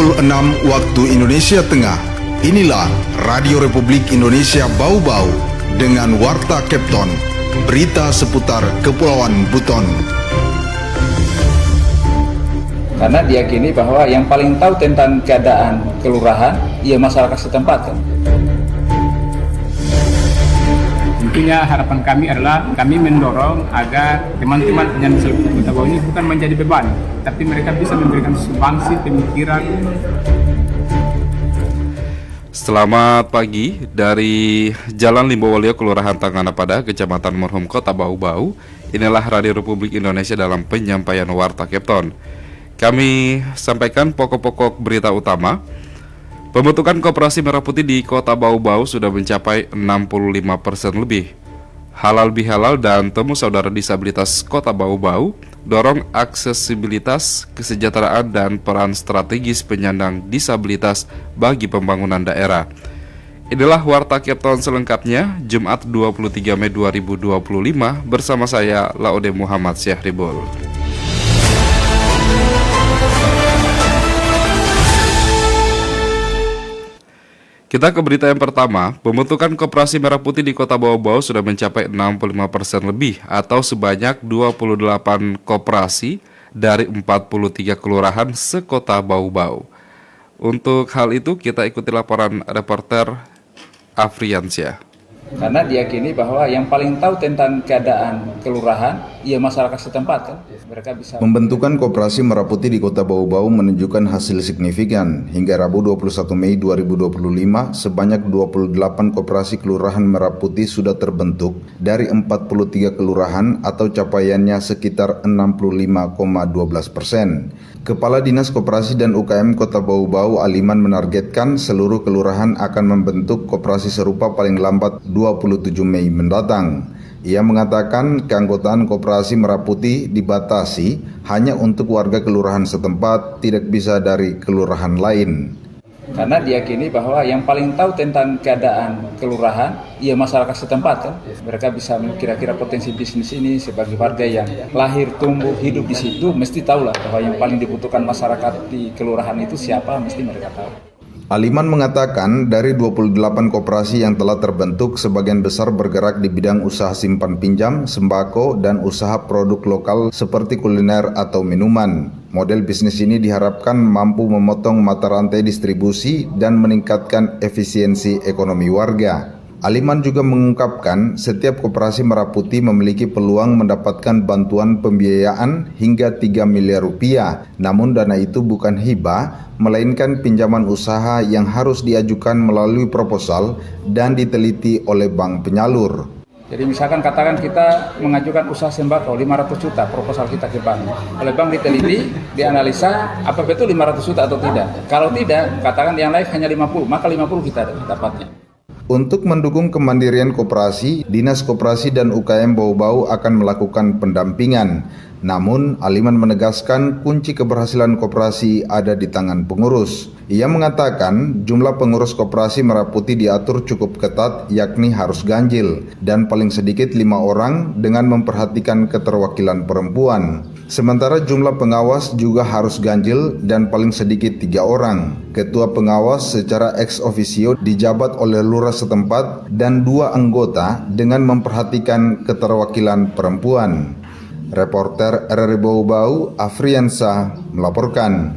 Pukul 6 waktu Indonesia Tengah. Inilah Radio Republik Indonesia Bau-Bau dengan Warta Kepton, berita seputar Kepulauan Buton. Karena diyakini bahwa yang paling tahu tentang keadaan kelurahan, ya masyarakat setempat kan. Tentunya harapan kami adalah kami mendorong agar teman-teman penyandang disabilitas Kota Bau ini bukan menjadi beban, tapi mereka bisa memberikan sumbangsi pemikiran. Selamat pagi dari Jalan Limbowolio, Kelurahan Tanganapada, Kecamatan Morhum, Kota Bau-Bau. Inilah Radio Republik Indonesia dalam penyampaian Warta Kepton. Kami sampaikan pokok-pokok berita utama. Pembentukan Koperasi Merah Putih di Kota Bau-Bau sudah mencapai 65% lebih. Halal Bihalal dan Temu Saudara Disabilitas Kota Bau-Bau dorong aksesibilitas, kesejahteraan, dan peran strategis penyandang disabilitas bagi pembangunan daerah. Inilah Warta Kepton selengkapnya, Jumat 23 Mei 2025, bersama saya, Laude Muhammad Syahribul. Kita ke berita yang pertama. Pembentukan Koperasi Merah Putih di Kota Bau-Bau sudah mencapai 65% lebih atau sebanyak 28 koperasi dari 43 kelurahan sekota Bau-Bau. Untuk hal itu kita ikuti laporan reporter Afriansyah. Karena diyakini bahwa yang paling tahu tentang keadaan kelurahan, ya masyarakat setempat kan. Mereka bisa. Pembentukan Koperasi Merah Putih di Kota Bau-Bau menunjukkan hasil signifikan. Hingga Rabu 21 Mei 2025, sebanyak 28 koperasi kelurahan Merah Putih sudah terbentuk dari 43 kelurahan atau capaiannya sekitar 65,12%. Kepala Dinas Koperasi dan UKM Kota Bau-Bau Aliman menargetkan seluruh kelurahan akan membentuk koperasi serupa paling lambat 27 Mei mendatang. Ia mengatakan keanggotaan Koperasi Merah Putih dibatasi hanya untuk warga kelurahan setempat, tidak bisa dari kelurahan lain. Karena diyakini bahwa yang paling tahu tentang keadaan kelurahan, ya masyarakat setempat kan. Mereka bisa kira-kira potensi bisnis ini sebagai warga yang lahir, tumbuh, hidup di situ, mesti tahulah bahwa yang paling dibutuhkan masyarakat di kelurahan itu siapa, mesti mereka tahu. Aliman mengatakan dari 28 koperasi yang telah terbentuk, sebagian besar bergerak di bidang usaha simpan pinjam, sembako, dan usaha produk lokal seperti kuliner atau minuman. Model bisnis ini diharapkan mampu memotong mata rantai distribusi dan meningkatkan efisiensi ekonomi warga. Aliman juga mengungkapkan setiap koperasi Merah Putih memiliki peluang mendapatkan bantuan pembiayaan hingga 3 miliar rupiah. Namun dana itu bukan hibah, melainkan pinjaman usaha yang harus diajukan melalui proposal dan diteliti oleh bank penyalur. Jadi misalkan katakan kita mengajukan usaha sembako 500 juta proposal kita ke bank. Oleh bank diteliti, dianalisa apa betul 500 juta atau tidak. Kalau tidak, katakan yang lain hanya 50, maka 50 kita dapatnya. Untuk mendukung kemandirian koperasi, Dinas Koperasi dan UKM Bau-Bau akan melakukan pendampingan. Namun, Aliman menegaskan kunci keberhasilan koperasi ada di tangan pengurus. Ia mengatakan jumlah pengurus Koperasi Merah Putih diatur cukup ketat, yakni harus ganjil, dan paling sedikit 5 orang dengan memperhatikan keterwakilan perempuan. Sementara jumlah pengawas juga harus ganjil dan paling sedikit 3 orang. Ketua pengawas secara ex officio dijabat oleh lurah setempat dan 2 anggota dengan memperhatikan keterwakilan perempuan. Reporter RRI Bau-Bau, Afriansa melaporkan.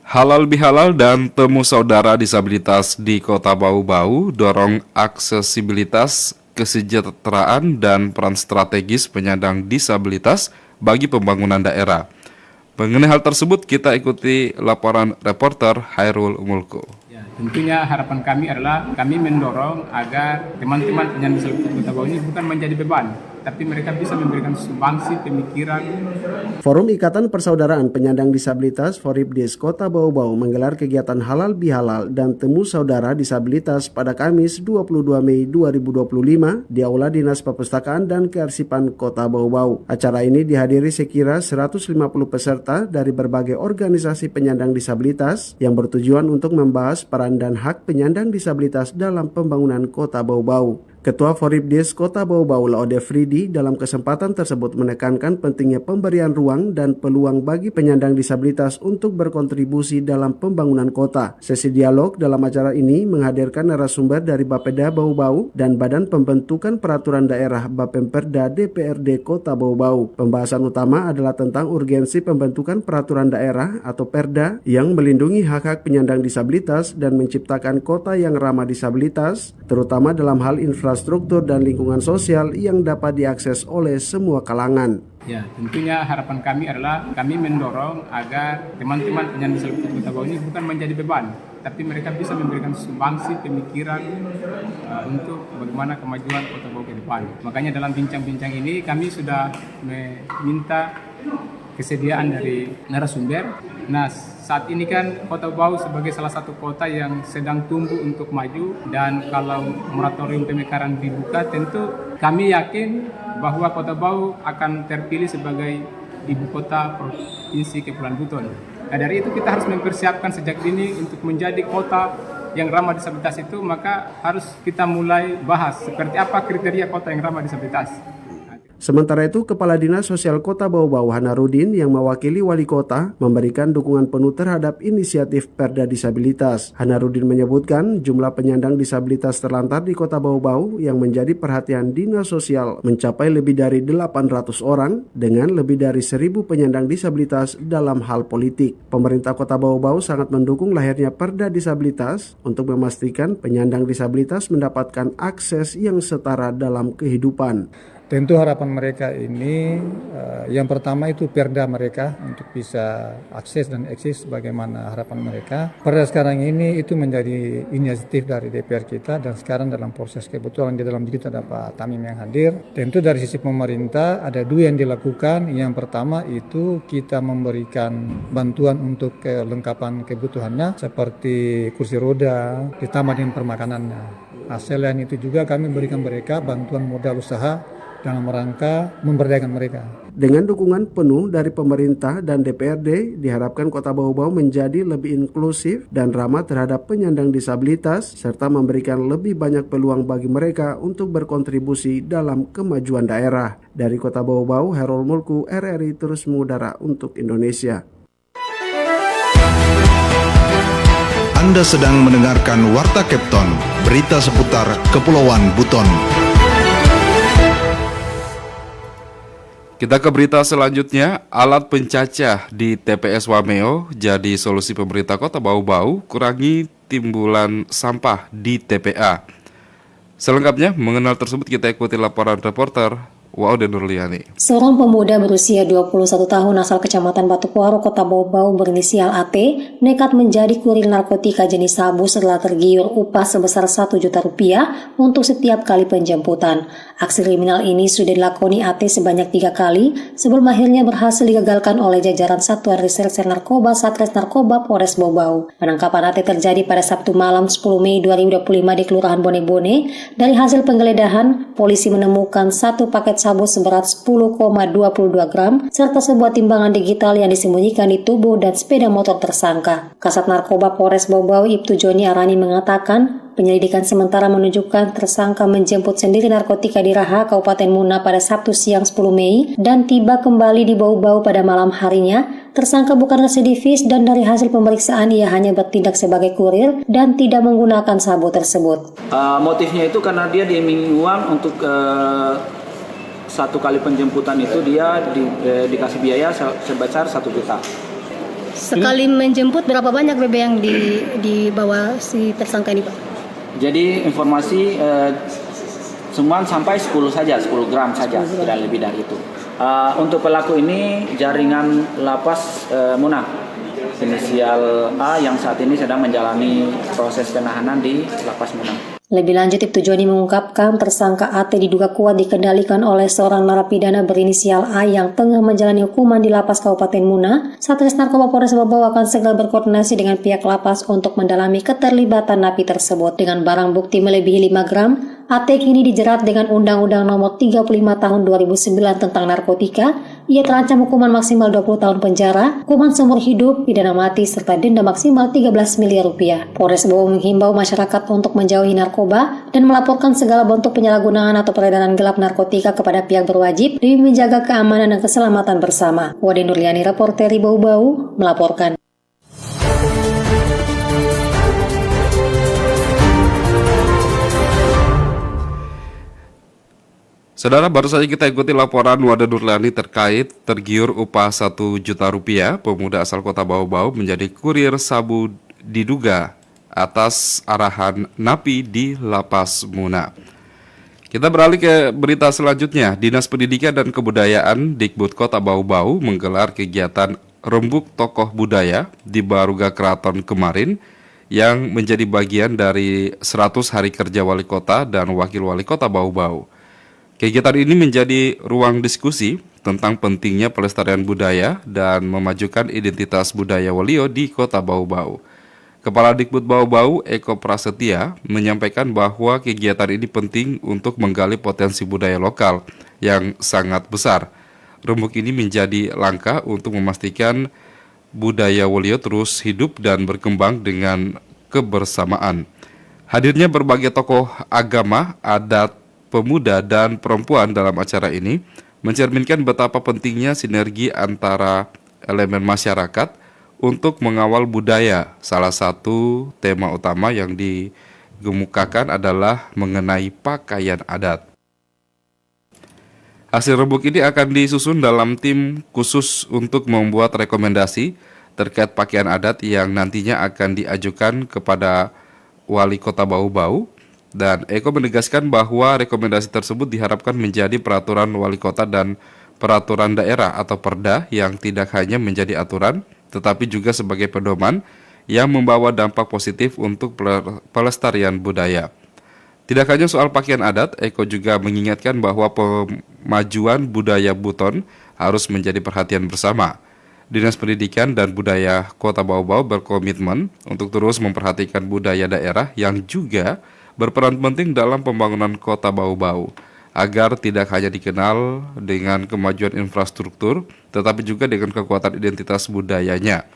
Halal Bihalal dan Temu Saudara Disabilitas di Kota Bau-Bau dorong aksesibilitas, kesejahteraan, dan peran strategis penyandang disabilitas bagi pembangunan daerah. Mengenai hal tersebut, kita ikuti laporan reporter Hairul Mulku. Tentunya harapan kami adalah kami mendorong agar teman-teman penyandang disabilitas Kota Bau ini bukan menjadi beban, tapi mereka bisa memberikan sumbangsi pemikiran. Forum Ikatan Persaudaraan Penyandang Disabilitas Foribdis Kota Bau-Bau menggelar kegiatan Halal Bihalal dan Temu Saudara Disabilitas pada Kamis 22 Mei 2025 di Aula Dinas Perpustakaan dan Kearsipan Kota Bau-Bau. Acara ini dihadiri sekira 150 peserta dari berbagai organisasi penyandang disabilitas yang bertujuan untuk membahas peran dan hak penyandang disabilitas dalam pembangunan Kota Bau-Bau. Ketua Foribdes Kota Bau-Bau Laode Fridi dalam kesempatan tersebut menekankan pentingnya pemberian ruang dan peluang bagi penyandang disabilitas untuk berkontribusi dalam pembangunan kota. Sesi dialog dalam acara ini menghadirkan narasumber dari Bapeda Bau-Bau dan Badan Pembentukan Peraturan Daerah Bapemperda DPRD Kota Bau-Bau. Pembahasan utama adalah tentang urgensi pembentukan peraturan daerah atau Perda yang melindungi hak-hak penyandang disabilitas dan menciptakan kota yang ramah disabilitas, terutama dalam hal infrastruktur dan lingkungan sosial yang dapat diakses oleh semua kalangan. Ya, tentunya harapan kami adalah kami mendorong agar teman-teman penyandang disabilitas Kota Bau ini bukan menjadi beban, tapi mereka bisa memberikan sumbangsi pemikiran untuk bagaimana kemajuan Kota Bau ke depan. Makanya dalam bincang-bincang ini kami sudah meminta kesediaan dari narasumber. Nah, saat ini kan Kota Bau sebagai salah satu kota yang sedang tumbuh untuk maju, dan kalau moratorium pemekaran dibuka, tentu kami yakin bahwa Kota Bau akan terpilih sebagai ibu kota Provinsi Kepulauan Buton. Nah, dari itu kita harus mempersiapkan sejak dini untuk menjadi kota yang ramah disabilitas itu, maka harus kita mulai bahas seperti apa kriteria kota yang ramah disabilitas. Sementara itu, Kepala Dinas Sosial Kota Bau-Bau Hanarudin yang mewakili wali kota memberikan dukungan penuh terhadap inisiatif Perda Disabilitas. Hanarudin menyebutkan jumlah penyandang disabilitas terlantar di Kota Bau-Bau yang menjadi perhatian Dinas Sosial mencapai lebih dari 800 orang dengan lebih dari 1.000 penyandang disabilitas dalam hal politik. Pemerintah Kota Bau-Bau sangat mendukung lahirnya Perda Disabilitas untuk memastikan penyandang disabilitas mendapatkan akses yang setara dalam kehidupan. Tentu harapan mereka ini yang pertama itu perda mereka untuk bisa akses dan eksis bagaimana harapan mereka. Perda sekarang ini itu menjadi inisiatif dari DPR kita dan sekarang dalam proses, kebetulan di dalam kita ada Pak Tamim yang hadir. Tentu dari sisi pemerintah ada dua yang dilakukan. Yang pertama itu kita memberikan bantuan untuk kelengkapan kebutuhannya seperti kursi roda ditambah dengan permakanannya. Selain itu juga kami berikan mereka bantuan modal usaha dalam rangka memberdayakan mereka. Dengan dukungan penuh dari pemerintah dan DPRD, diharapkan Kota Bau-Bau menjadi lebih inklusif dan ramah terhadap penyandang disabilitas, serta memberikan lebih banyak peluang bagi mereka untuk berkontribusi dalam kemajuan daerah. Dari Kota Bau-Bau, Herol Mulku, RRI terus mengudara untuk Indonesia. Anda sedang mendengarkan Warta Kepton, berita seputar Kepulauan Buton. Kita ke berita selanjutnya. Alat pencacah di TPS Wameo jadi solusi pemerintah Kota Bau-Bau kurangi timbulan sampah di TPA. Selengkapnya mengenal tersebut kita ikuti laporan reporter Waude Nurliani. Seorang pemuda berusia 21 tahun asal Kecamatan Batu Kuaro, Kota Bau-Bau berinisial AT nekat menjadi kurir narkotika jenis sabu setelah tergiur upah sebesar Rp1 juta untuk setiap kali penjemputan. Aksi kriminal ini sudah dilakoni AT sebanyak 3 kali sebelum akhirnya berhasil digagalkan oleh jajaran Satuan Reserse Narkoba Satres Narkoba Polres Bau-Bau. Penangkapan AT terjadi pada Sabtu malam 10 Mei 2025 di Kelurahan Bone-Bone. Dari hasil penggeledahan, polisi menemukan satu paket sabu seberat 10,22 gram serta sebuah timbangan digital yang disembunyikan di tubuh dan sepeda motor tersangka. Kasat Narkoba Polres Bau-Bau Ibtu Joni Arani mengatakan penyelidikan sementara menunjukkan tersangka menjemput sendiri narkotika di Raha, Kabupaten Muna pada Sabtu siang 10 Mei dan tiba kembali di Bau-Bau pada malam harinya. Tersangka bukan residivis dan dari hasil pemeriksaan ia hanya bertindak sebagai kurir dan tidak menggunakan sabu tersebut. Motifnya itu karena dia diiming uang untuk satu kali penjemputan itu dia dikasih biaya sebesar 1 juta. Sekali menjemput berapa banyak BB yang dibawa si tersangka ini, Pak? Jadi informasi semua sampai 10 gram saja, tidak lebih dari itu. Untuk pelaku ini jaringan lapas Muna, inisial A yang saat ini sedang menjalani proses penahanan di lapas Muna. Lebih lanjut, Ibtu Joni mengungkapkan tersangka AT diduga kuat dikendalikan oleh seorang narapidana berinisial A yang tengah menjalani hukuman di lapas Kabupaten Muna. Satres Narkoba Polres Bau-Bau akan segera berkoordinasi dengan pihak lapas untuk mendalami keterlibatan napi tersebut. Dengan barang bukti melebihi 5 gram, AT kini dijerat dengan Undang-Undang Nomor 35 Tahun 2009 tentang narkotika. Ia terancam hukuman maksimal 20 tahun penjara, hukuman seumur hidup, pidana mati, serta denda maksimal 13 miliar rupiah. Polres Bau menghimbau masyarakat untuk menjauhi narkoba dan melaporkan segala bentuk penyalahgunaan atau peredaran gelap narkotika kepada pihak berwajib demi menjaga keamanan dan keselamatan bersama. Wade Nurliani, reporter Bau Bau, melaporkan. Saudara, baru saja kita ikuti laporan Wade Nurliani terkait tergiur upah 1 juta rupiah pemuda asal kota Bau Bau menjadi kurir sabu diduga atas arahan napi di Lapas Muna. Kita beralih ke berita selanjutnya. Dinas Pendidikan dan Kebudayaan Dikbud Kota Bau Bau menggelar kegiatan Rembuk Tokoh Budaya di Baruga Keraton kemarin yang menjadi bagian dari 100 hari kerja wali kota dan wakil wali kota Bau Bau. Kegiatan ini menjadi ruang diskusi tentang pentingnya pelestarian budaya dan memajukan identitas budaya Wolio di Kota Bau Bau. Kepala Dikbud Bau Bau, Eko Prasetya, menyampaikan bahwa kegiatan ini penting untuk menggali potensi budaya lokal yang sangat besar. Rembuk ini menjadi langkah untuk memastikan budaya Wolio terus hidup dan berkembang dengan kebersamaan. Hadirnya berbagai tokoh agama, adat, pemuda dan perempuan dalam acara ini mencerminkan betapa pentingnya sinergi antara elemen masyarakat untuk mengawal budaya. Salah satu tema utama yang digemukakan adalah mengenai pakaian adat. Hasil rembuk ini akan disusun dalam tim khusus untuk membuat rekomendasi terkait pakaian adat yang nantinya akan diajukan kepada Wali Kota Bau Bau. Dan Eko menegaskan bahwa rekomendasi tersebut diharapkan menjadi peraturan wali kota dan peraturan daerah atau perda yang tidak hanya menjadi aturan, tetapi juga sebagai pedoman yang membawa dampak positif untuk pelestarian budaya. Tidak hanya soal pakaian adat, Eko juga mengingatkan bahwa pemajuan budaya Buton harus menjadi perhatian bersama. Dinas Pendidikan dan Budaya Kota Bau Bau berkomitmen untuk terus memperhatikan budaya daerah yang juga berperan penting dalam pembangunan Kota Bau Bau, agar tidak hanya dikenal dengan kemajuan infrastruktur, tetapi juga dengan kekuatan identitas budayanya.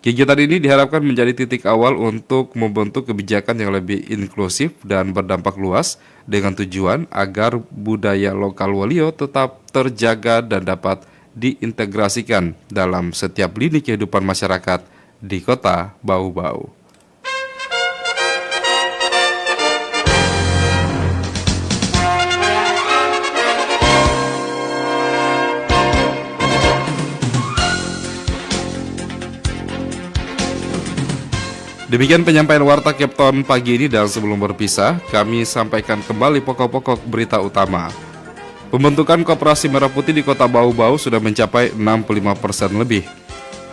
Kegiatan ini diharapkan menjadi titik awal untuk membentuk kebijakan yang lebih inklusif dan berdampak luas dengan tujuan agar budaya lokal Wolio tetap terjaga dan dapat diintegrasikan dalam setiap lini kehidupan masyarakat di Kota Bau Bau. Demikian penyampaian Warta Kepton pagi ini, dan sebelum berpisah, kami sampaikan kembali pokok-pokok berita utama. Pembentukan Koperasi Merah Putih di Kota Bau Bau sudah mencapai 65% lebih.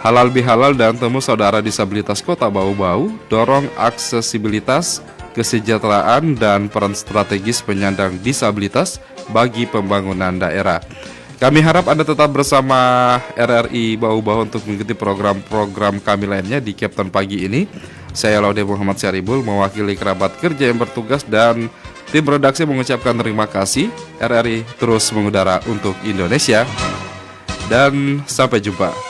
Halal bihalal dan temu saudara disabilitas Kota Bau Bau dorong aksesibilitas, kesejahteraan, dan peran strategis penyandang disabilitas bagi pembangunan daerah. Kami harap Anda tetap bersama RRI Bau Bau untuk mengikuti program-program kami lainnya di Kepton pagi ini. Saya Laude Muhammad Syaribul mewakili kerabat kerja yang bertugas dan tim redaksi mengucapkan terima kasih. RRI terus mengudara untuk Indonesia dan sampai jumpa.